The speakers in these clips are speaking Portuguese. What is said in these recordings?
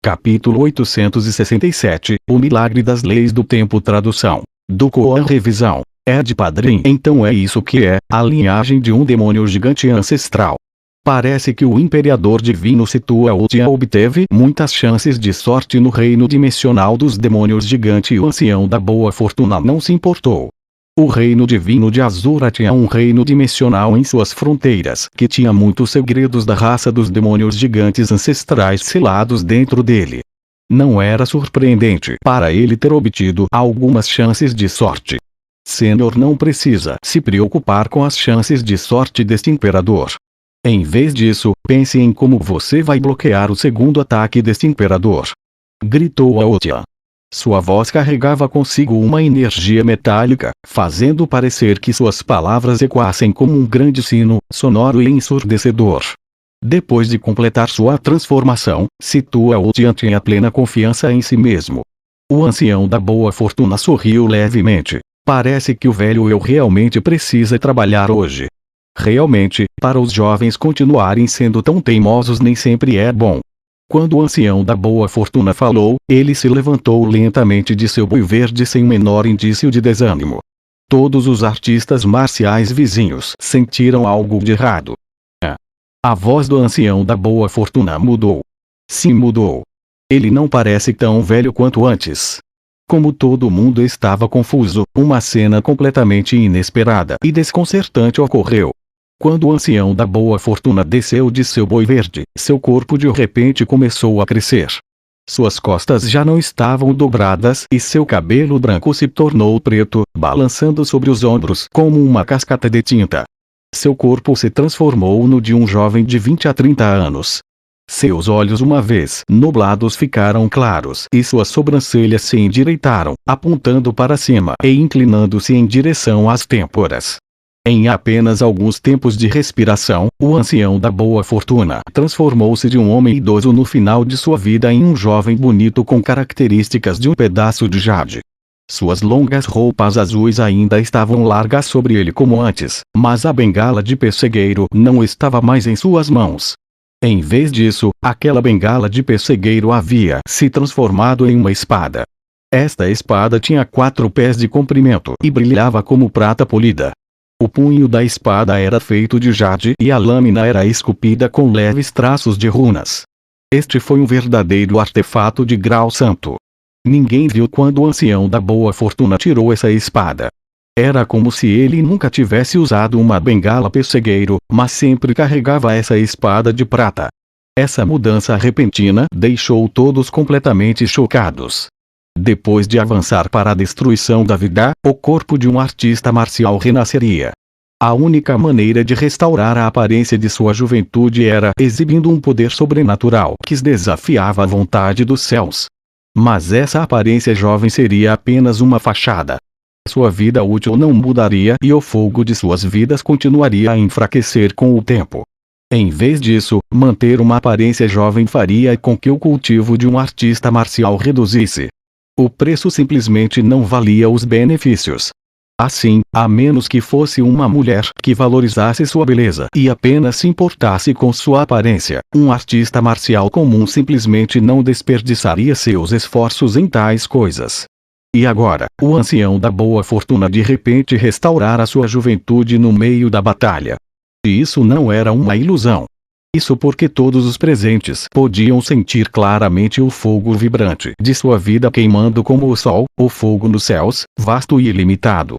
Capítulo 867, O Milagre das Leis do Tempo. Tradução do Coan. Revisão. Ed Padrim. Então é isso que é a linhagem de um demônio gigante ancestral. Parece que o Imperador Divino Situa-Utian obteve muitas chances de sorte no reino dimensional dos demônios gigante, e o ancião da boa fortuna não se importou. O reino divino de Azura tinha um reino dimensional em suas fronteiras, que tinha muitos segredos da raça dos demônios gigantes ancestrais selados dentro dele. Não era surpreendente para ele ter obtido algumas chances de sorte. Senhor não precisa se preocupar com as chances de sorte deste imperador. Em vez disso, pense em como você vai bloquear o segundo ataque deste imperador. Gritou Aotia. Sua voz carregava consigo uma energia metálica, fazendo parecer que suas palavras ecoassem como um grande sino, sonoro e ensurdecedor. Depois de completar sua transformação, Situa-Utian tinha plena confiança em si mesmo. O ancião da boa fortuna sorriu levemente. Parece que o velho eu realmente precisa trabalhar hoje. Realmente, para os jovens continuarem sendo tão teimosos nem sempre é bom. Quando o ancião da boa fortuna falou, ele se levantou lentamente de seu boi verde sem o menor indício de desânimo. Todos os artistas marciais vizinhos sentiram algo de errado. A voz do ancião da boa fortuna mudou. Sim, mudou. Ele não parece tão velho quanto antes. Como todo mundo estava confuso, uma cena completamente inesperada e desconcertante ocorreu. Quando o ancião da boa fortuna desceu de seu boi verde, seu corpo de repente começou a crescer. Suas costas já não estavam dobradas e seu cabelo branco se tornou preto, balançando sobre os ombros como uma cascata de tinta. Seu corpo se transformou no de um jovem de 20 a 30 anos. Seus olhos, uma vez nublados, ficaram claros e suas sobrancelhas se endireitaram, apontando para cima e inclinando-se em direção às têmporas. Em apenas alguns tempos de respiração, o ancião da boa fortuna transformou-se de um homem idoso no final de sua vida em um jovem bonito com características de um pedaço de jade. Suas longas roupas azuis ainda estavam largas sobre ele como antes, mas a bengala de pessegueiro não estava mais em suas mãos. Em vez disso, aquela bengala de pessegueiro havia se transformado em uma espada. Esta espada tinha 4 pés de comprimento e brilhava como prata polida. O punho da espada era feito de jade e a lâmina era esculpida com leves traços de runas. Este foi um verdadeiro artefato de grau santo. Ninguém viu quando o ancião da boa fortuna tirou essa espada. Era como se ele nunca tivesse usado uma bengala pessegueiro, mas sempre carregava essa espada de prata. Essa mudança repentina deixou todos completamente chocados. Depois de avançar para a destruição da vida, o corpo de um artista marcial renasceria. A única maneira de restaurar a aparência de sua juventude era exibindo um poder sobrenatural que desafiava a vontade dos céus. Mas essa aparência jovem seria apenas uma fachada. Sua vida útil não mudaria e o fogo de suas vidas continuaria a enfraquecer com o tempo. Em vez disso, manter uma aparência jovem faria com que o cultivo de um artista marcial reduzisse. O preço simplesmente não valia os benefícios. Assim, a menos que fosse uma mulher que valorizasse sua beleza e apenas se importasse com sua aparência, um artista marcial comum simplesmente não desperdiçaria seus esforços em tais coisas. E agora, o ancião da boa fortuna de repente restaurara sua juventude no meio da batalha. E isso não era uma ilusão. Isso porque todos os presentes podiam sentir claramente o fogo vibrante de sua vida queimando como o sol, o fogo nos céus, vasto e ilimitado.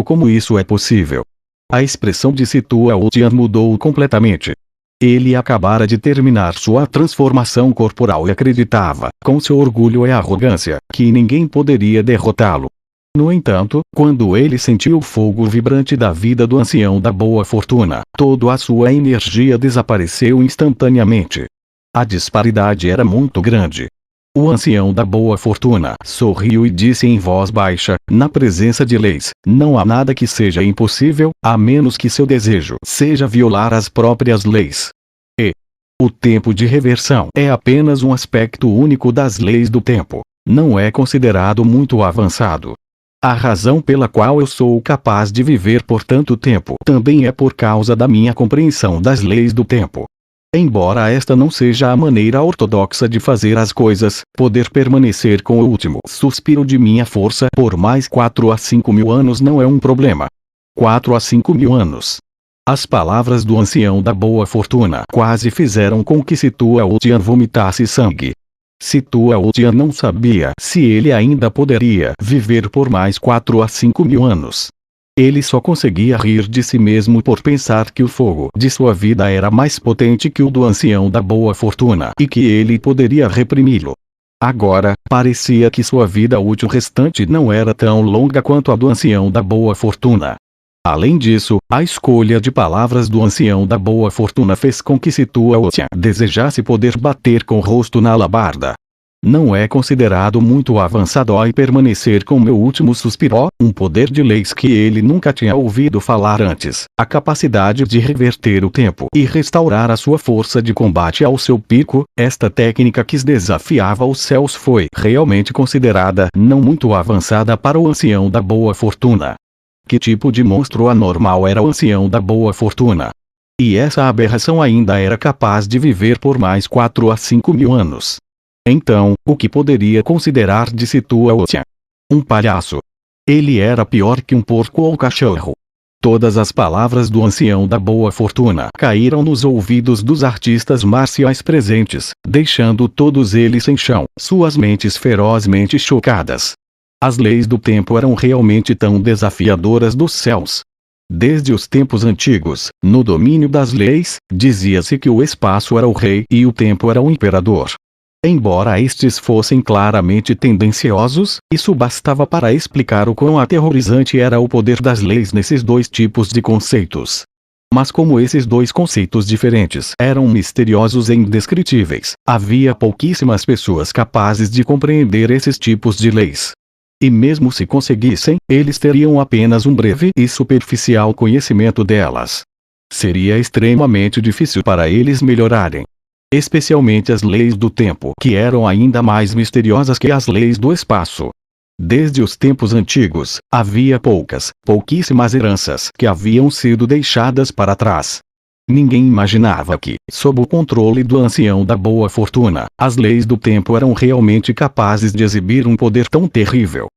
Como isso é possível? A expressão de Situa-Utian mudou completamente. Ele acabara de terminar sua transformação corporal e acreditava, com seu orgulho e arrogância, que ninguém poderia derrotá-lo. No entanto, quando ele sentiu o fogo vibrante da vida do ancião da boa fortuna, toda a sua energia desapareceu instantaneamente. A disparidade era muito grande. O ancião da boa fortuna sorriu e disse em voz baixa, na presença de leis, não há nada que seja impossível, a menos que seu desejo seja violar as próprias leis. O tempo de reversão é apenas um aspecto único das leis do tempo. Não é considerado muito avançado. A razão pela qual eu sou capaz de viver por tanto tempo também é por causa da minha compreensão das leis do tempo. Embora esta não seja a maneira ortodoxa de fazer as coisas, poder permanecer com o último suspiro de minha força por mais 4 a 5 mil anos não é um problema. 4 a 5 mil anos. As palavras do ancião da boa fortuna quase fizeram com que Situaotian vomitasse sangue. Situaotian não sabia se ele ainda poderia viver por mais 4 a 5 mil anos. Ele só conseguia rir de si mesmo por pensar que o fogo de sua vida era mais potente que o do ancião da boa fortuna e que ele poderia reprimi-lo. Agora, parecia que sua vida útil restante não era tão longa quanto a do ancião da boa fortuna. Além disso, a escolha de palavras do ancião da boa fortuna fez com que Situaotian desejasse poder bater com o rosto na alabarda. Não é considerado muito avançado e permanecer com meu último suspiro, um poder de leis que ele nunca tinha ouvido falar antes, a capacidade de reverter o tempo e restaurar a sua força de combate ao seu pico. Esta técnica que desafiava os céus foi realmente considerada não muito avançada para o ancião da boa fortuna. Que tipo de monstro anormal era o ancião da boa fortuna? E essa aberração ainda era capaz de viver por mais 4 a 5 mil anos. Então, o que poderia considerar de Situaotian? Um palhaço. Ele era pior que um porco ou cachorro. Todas as palavras do ancião da boa fortuna caíram nos ouvidos dos artistas marciais presentes, deixando todos eles em chão, suas mentes ferozmente chocadas. As leis do tempo eram realmente tão desafiadoras dos céus. Desde os tempos antigos, no domínio das leis, dizia-se que o espaço era o rei e o tempo era o imperador. Embora estes fossem claramente tendenciosos, isso bastava para explicar o quão aterrorizante era o poder das leis nesses dois tipos de conceitos. Mas como esses dois conceitos diferentes eram misteriosos e indescritíveis, havia pouquíssimas pessoas capazes de compreender esses tipos de leis. E mesmo se conseguissem, eles teriam apenas um breve e superficial conhecimento delas. Seria extremamente difícil para eles melhorarem. Especialmente as leis do tempo, que eram ainda mais misteriosas que as leis do espaço. Desde os tempos antigos, havia pouquíssimas heranças que haviam sido deixadas para trás. Ninguém imaginava que, sob o controle do ancião da boa fortuna, as leis do tempo eram realmente capazes de exibir um poder tão terrível.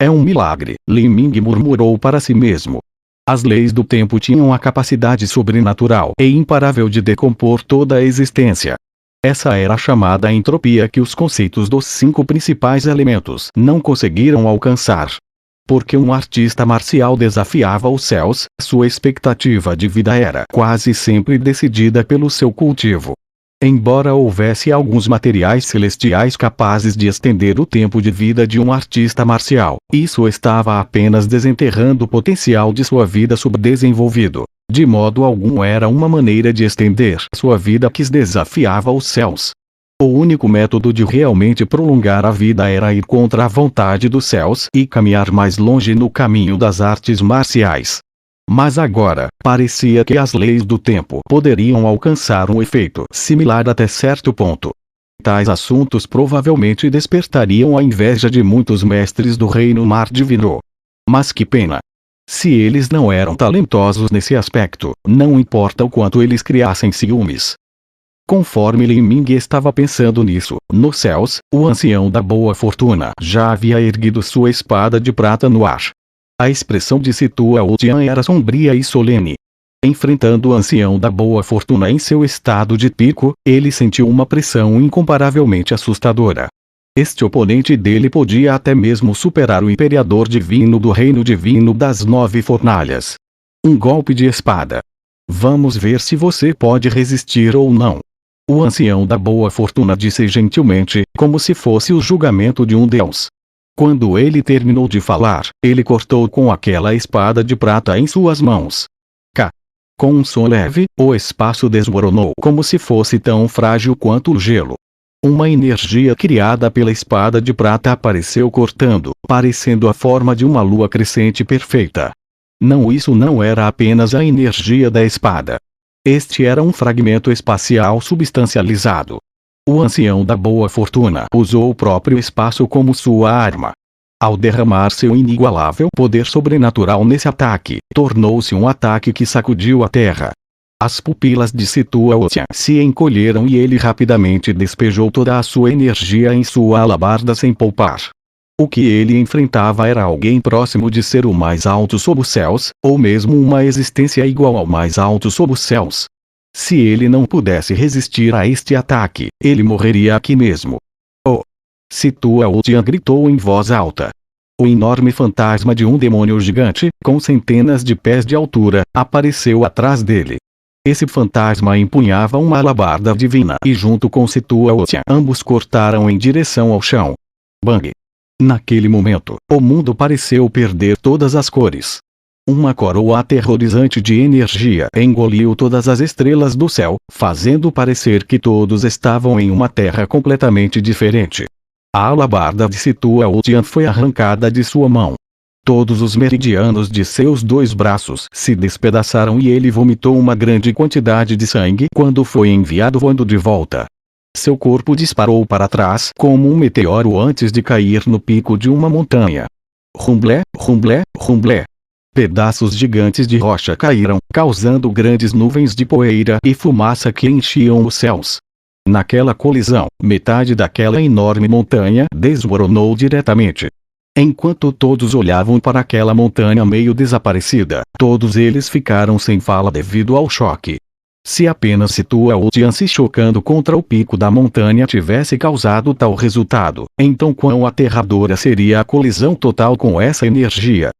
É um milagre, Li Ming murmurou para si mesmo. As leis do tempo tinham a capacidade sobrenatural e imparável de decompor toda a existência. Essa era a chamada entropia que os conceitos dos 5 principais elementos não conseguiram alcançar. Porque um artista marcial desafiava os céus, sua expectativa de vida era quase sempre decidida pelo seu cultivo. Embora houvesse alguns materiais celestiais capazes de estender o tempo de vida de um artista marcial, isso estava apenas desenterrando o potencial de sua vida subdesenvolvido. De modo algum era uma maneira de estender sua vida que desafiava os céus. O único método de realmente prolongar a vida era ir contra a vontade dos céus e caminhar mais longe no caminho das artes marciais. Mas agora, parecia que as leis do tempo poderiam alcançar um efeito similar até certo ponto. Tais assuntos provavelmente despertariam a inveja de muitos mestres do reino mar divino. Mas que pena! Se eles não eram talentosos nesse aspecto, não importa o quanto eles criassem ciúmes. Conforme Li Ming estava pensando nisso, nos céus, o ancião da boa fortuna já havia erguido sua espada de prata no ar. A expressão de Situaotian era sombria e solene. Enfrentando o ancião da boa fortuna em seu estado de pico, ele sentiu uma pressão incomparavelmente assustadora. Este oponente dele podia até mesmo superar o imperador divino do reino divino das 9 fornalhas. Um golpe de espada. Vamos ver se você pode resistir ou não. O ancião da boa fortuna disse gentilmente, como se fosse o julgamento de um deus. Quando ele terminou de falar, ele cortou com aquela espada de prata em suas mãos. Com um som leve, o espaço desmoronou como se fosse tão frágil quanto o gelo. Uma energia criada pela espada de prata apareceu cortando, parecendo a forma de uma lua crescente perfeita. Não, isso não era apenas a energia da espada. Este era um fragmento espacial substancializado. O ancião da boa fortuna usou o próprio espaço como sua arma. Ao derramar seu inigualável poder sobrenatural nesse ataque, tornou-se um ataque que sacudiu a terra. As pupilas de Situaotian se encolheram e ele rapidamente despejou toda a sua energia em sua alabarda sem poupar. O que ele enfrentava era alguém próximo de ser o mais alto sob os céus, ou mesmo uma existência igual ao mais alto sob os céus. Se ele não pudesse resistir a este ataque, ele morreria aqui mesmo. Oh! Situaotian gritou em voz alta. O enorme fantasma de um demônio gigante, com centenas de pés de altura, apareceu atrás dele. Esse fantasma empunhava uma alabarda divina e junto com Situaotian ambos cortaram em direção ao chão. Bang! Naquele momento, o mundo pareceu perder todas as cores. Uma coroa aterrorizante de energia engoliu todas as estrelas do céu, fazendo parecer que todos estavam em uma terra completamente diferente. A alabarda de Situaotian foi arrancada de sua mão. Todos os meridianos de seus 2 braços se despedaçaram e ele vomitou uma grande quantidade de sangue quando foi enviado voando de volta. Seu corpo disparou para trás como um meteoro antes de cair no pico de uma montanha. Rumblé, rumblé, rumblé. Pedaços gigantes de rocha caíram, causando grandes nuvens de poeira e fumaça que enchiam os céus. Naquela colisão, metade daquela enorme montanha desmoronou diretamente. Enquanto todos olhavam para aquela montanha meio desaparecida, todos eles ficaram sem fala devido ao choque. Se apenas Situaotian se chocando contra o pico da montanha tivesse causado tal resultado, então quão aterradora seria a colisão total com essa energia.